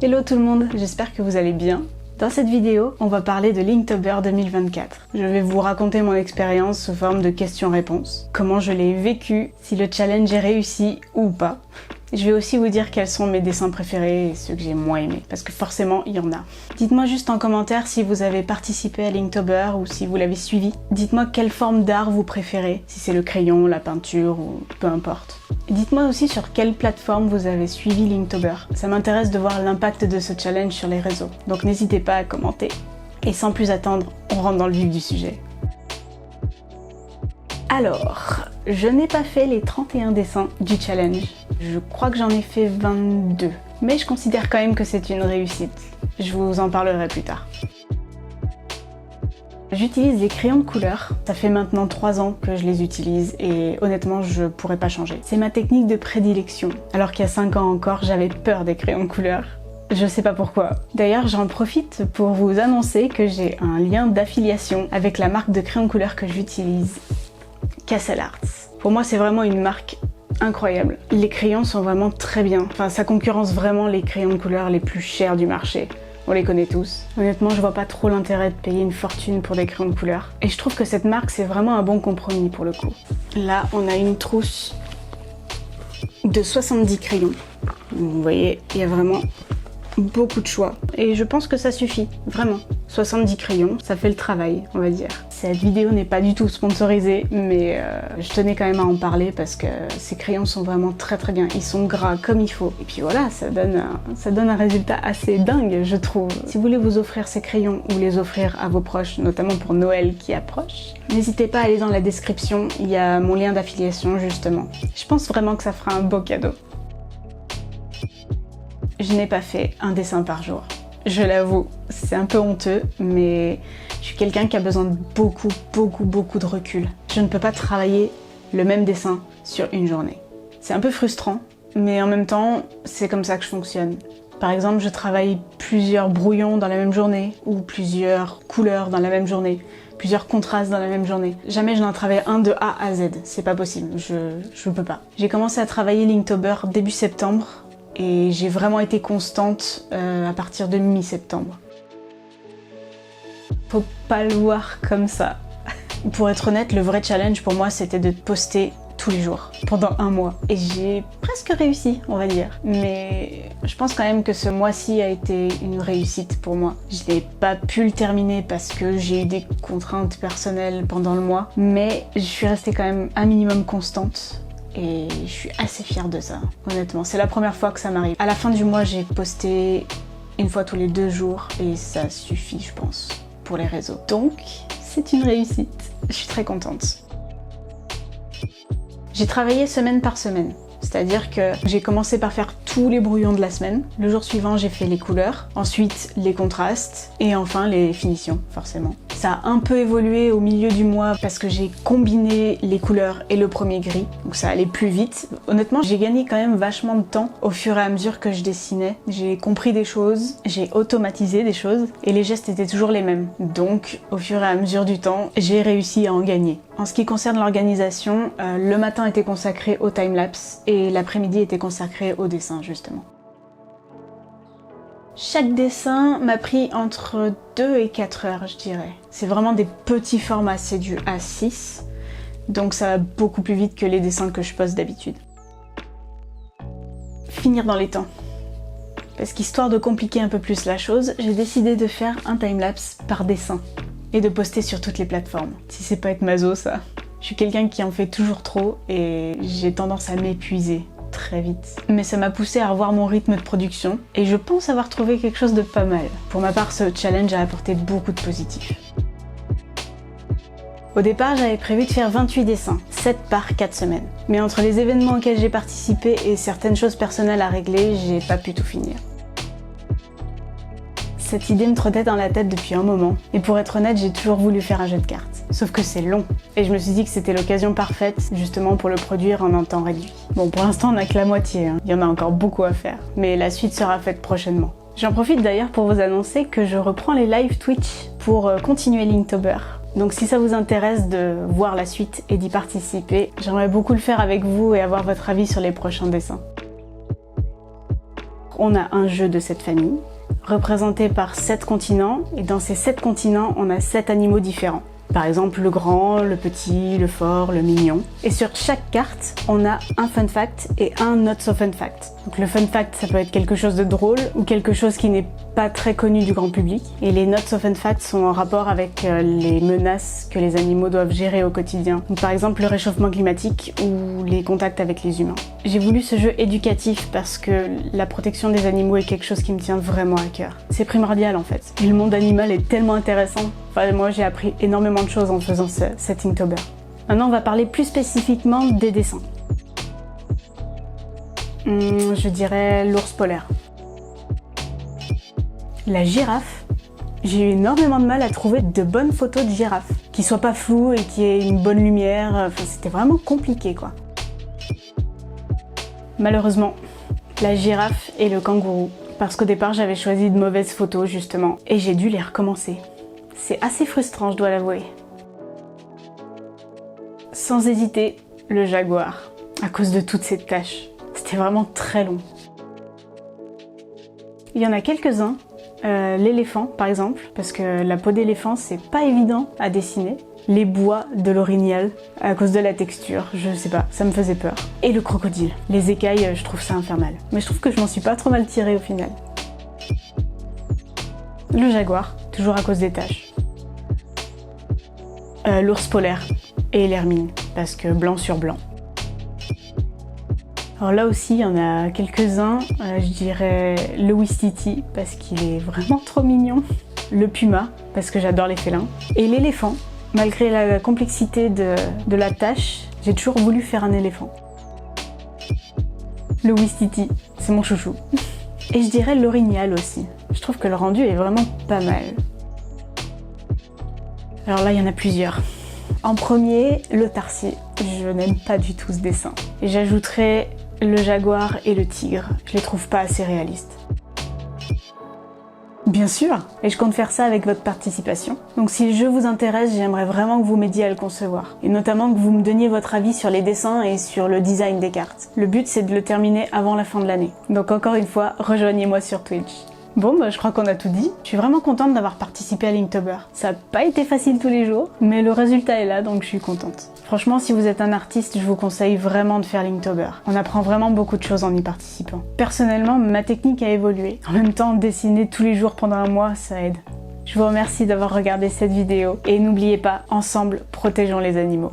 Hello tout le monde, j'espère que vous allez bien. Dans cette vidéo, on va parler de Linktober 2024. Je vais vous raconter mon expérience sous forme de questions-réponses, comment je l'ai vécu, si le challenge est réussi ou pas. Je vais aussi vous dire quels sont mes dessins préférés et ceux que j'ai moins aimés, parce que forcément, il y en a. Dites-moi juste en commentaire si vous avez participé à Linktober ou si vous l'avez suivi. Dites-moi quelle forme d'art vous préférez, si c'est le crayon, la peinture ou peu importe. Dites-moi aussi sur quelle plateforme vous avez suivi Linktober. Ça m'intéresse de voir l'impact de ce challenge sur les réseaux. Donc n'hésitez pas à commenter. Et sans plus attendre, on rentre dans le vif du sujet. Alors, je n'ai pas fait les 31 dessins du challenge. Je crois que j'en ai fait 22. Mais je considère quand même que c'est une réussite. Je vous en parlerai plus tard. J'utilise des crayons de couleur. Ça fait maintenant 3 ans que je les utilise et honnêtement, je pourrais pas changer. C'est ma technique de prédilection. Alors qu'il y a 5 ans encore, j'avais peur des crayons de couleur. Je sais pas pourquoi. D'ailleurs, j'en profite pour vous annoncer que j'ai un lien d'affiliation avec la marque de crayons de couleur que j'utilise, Castle Arts. Pour moi, c'est vraiment une marque incroyable. Les crayons sont vraiment très bien. Enfin, ça concurrence vraiment les crayons de couleur les plus chers du marché. On les connaît tous. Honnêtement, je vois pas trop l'intérêt de payer une fortune pour des crayons de couleur. Et je trouve que cette marque, c'est vraiment un bon compromis pour le coup. Là, on a une trousse de 70 crayons. Vous voyez, il y a vraiment beaucoup de choix. Et je pense que ça suffit, vraiment. 70 crayons, ça fait le travail, on va dire. Cette vidéo n'est pas du tout sponsorisée, mais je tenais quand même à en parler parce que ces crayons sont vraiment très très bien. Ils sont gras comme il faut. Et puis voilà, ça donne un résultat assez dingue, je trouve. Si vous voulez vous offrir ces crayons ou les offrir à vos proches, notamment pour Noël qui approche, n'hésitez pas à aller dans la description, il y a mon lien d'affiliation justement. Je pense vraiment que ça fera un beau cadeau. Je n'ai pas fait un dessin par jour. Je l'avoue, c'est un peu honteux, mais je suis quelqu'un qui a besoin de beaucoup de recul. Je ne peux pas travailler le même dessin sur une journée. C'est un peu frustrant, mais en même temps, c'est comme ça que je fonctionne. Par exemple, je travaille plusieurs brouillons dans la même journée, ou plusieurs couleurs dans la même journée, plusieurs contrastes dans la même journée. Jamais je n'en travaille un de A à Z, c'est pas possible, je peux pas. J'ai commencé à travailler Linktober début septembre, et j'ai vraiment été constante à partir de mi-septembre. Faut pas le voir comme ça. Pour être honnête, le vrai challenge pour moi, c'était de poster tous les jours, pendant un mois. Et j'ai presque réussi, on va dire. Mais je pense quand même que ce mois-ci a été une réussite pour moi. Je n'ai pas pu le terminer parce que j'ai eu des contraintes personnelles pendant le mois. Mais je suis restée quand même un minimum constante. Et je suis assez fière de ça, honnêtement. C'est la première fois que ça m'arrive. À la fin du mois, j'ai posté une fois tous les 2 jours et ça suffit, je pense, pour les réseaux. Donc, c'est une réussite. Je suis très contente. J'ai travaillé semaine par semaine. C'est-à-dire que j'ai commencé par faire tous les brouillons de la semaine. Le jour suivant, j'ai fait les couleurs, ensuite les contrastes et enfin les finitions, forcément. Ça a un peu évolué au milieu du mois parce que j'ai combiné les couleurs et le premier gris, donc ça allait plus vite. Honnêtement, j'ai gagné quand même vachement de temps au fur et à mesure que je dessinais. J'ai compris des choses, j'ai automatisé des choses et les gestes étaient toujours les mêmes. Donc, au fur et à mesure du temps, j'ai réussi à en gagner. En ce qui concerne l'organisation, le matin était consacré au timelapse et l'après-midi était consacré au dessin, justement. Chaque dessin m'a pris entre 2 et 4 heures, je dirais. C'est vraiment des petits formats, c'est du A6, donc ça va beaucoup plus vite que les dessins que je poste d'habitude. Finir dans les temps. Parce qu'histoire de compliquer un peu plus la chose, j'ai décidé de faire un timelapse par dessin et de poster sur toutes les plateformes. Si c'est pas être maso, ça. Je suis quelqu'un qui en fait toujours trop et j'ai tendance à m'épuiser très vite. Mais ça m'a poussé à revoir mon rythme de production et je pense avoir trouvé quelque chose de pas mal. Pour ma part, ce challenge a apporté beaucoup de positif. Au départ, j'avais prévu de faire 28 dessins, 7 par 4 semaines. Mais entre les événements auxquels j'ai participé et certaines choses personnelles à régler, j'ai pas pu tout finir. Cette idée me trottait dans la tête depuis un moment, et pour être honnête, j'ai toujours voulu faire un jeu de cartes. Sauf que c'est long, et je me suis dit que c'était l'occasion parfaite, justement pour le produire en un temps réduit. Bon, pour l'instant, on n'a que la moitié, hein. Il y en a encore beaucoup à faire, mais la suite sera faite prochainement. J'en profite d'ailleurs pour vous annoncer que je reprends les lives Twitch pour continuer Linktober. Donc si ça vous intéresse de voir la suite et d'y participer, j'aimerais beaucoup le faire avec vous et avoir votre avis sur les prochains dessins. On a un jeu de cette famille, représenté par 7 continents, et dans ces 7 continents, on a 7 animaux différents. Par exemple, le grand, le petit, le fort, le mignon. Et sur chaque carte, on a un fun fact et un not so fun fact. Donc le fun fact, ça peut être quelque chose de drôle ou quelque chose qui n'est pas très connu du grand public. Et les not so fun facts sont en rapport avec les menaces que les animaux doivent gérer au quotidien. Donc par exemple, le réchauffement climatique ou les contacts avec les humains. J'ai voulu ce jeu éducatif parce que la protection des animaux est quelque chose qui me tient vraiment à cœur. C'est primordial en fait. Et le monde animal est tellement intéressant. Enfin, moi, j'ai appris énormément de choses en faisant cet Inktober. Maintenant, on va parler plus spécifiquement des dessins. Je dirais l'ours polaire. La girafe. J'ai eu énormément de mal à trouver de bonnes photos de girafe, qui soient pas floues et qui aient une bonne lumière. Enfin, c'était vraiment compliqué, quoi. Malheureusement, la girafe et le kangourou. Parce qu'au départ, j'avais choisi de mauvaises photos, justement, et j'ai dû les recommencer. C'est assez frustrant, je dois l'avouer. Sans hésiter, le jaguar, à cause de toutes ces taches. C'était vraiment très long. Il y en a quelques-uns, l'éléphant par exemple, parce que la peau d'éléphant c'est pas évident à dessiner. Les bois de l'orignal, à cause de la texture, je sais pas, ça me faisait peur. Et le crocodile. Les écailles, je trouve ça infernal. Mais je trouve que je m'en suis pas trop mal tirée au final. Le jaguar, toujours à cause des taches. L'ours polaire et l'hermine, parce que blanc sur blanc. Alors là aussi, il y en a quelques-uns, je dirais le Ouistiti, parce qu'il est vraiment trop mignon. Le puma, parce que j'adore les félins. Et l'éléphant, malgré la complexité de la tâche, j'ai toujours voulu faire un éléphant. Le Ouistiti, c'est mon chouchou. Et je dirais l'orignal aussi. Je trouve que le rendu est vraiment pas mal. Alors là, il y en a plusieurs. En premier, le tarsier. Je n'aime pas du tout ce dessin. Et j'ajouterais le jaguar et le tigre. Je les trouve pas assez réalistes. Bien sûr, et je compte faire ça avec votre participation. Donc si le jeu vous intéresse, j'aimerais vraiment que vous m'aidiez à le concevoir. Et notamment que vous me donniez votre avis sur les dessins et sur le design des cartes. Le but c'est de le terminer avant la fin de l'année. Donc encore une fois, rejoignez-moi sur Twitch. Bon, je crois qu'on a tout dit. Je suis vraiment contente d'avoir participé à l'Inktober. Ça n'a pas été facile tous les jours, mais le résultat est là, donc je suis contente. Franchement, si vous êtes un artiste, je vous conseille vraiment de faire l'Inktober. On apprend vraiment beaucoup de choses en y participant. Personnellement, ma technique a évolué. En même temps, dessiner tous les jours pendant un mois, ça aide. Je vous remercie d'avoir regardé cette vidéo et n'oubliez pas, ensemble, protégeons les animaux.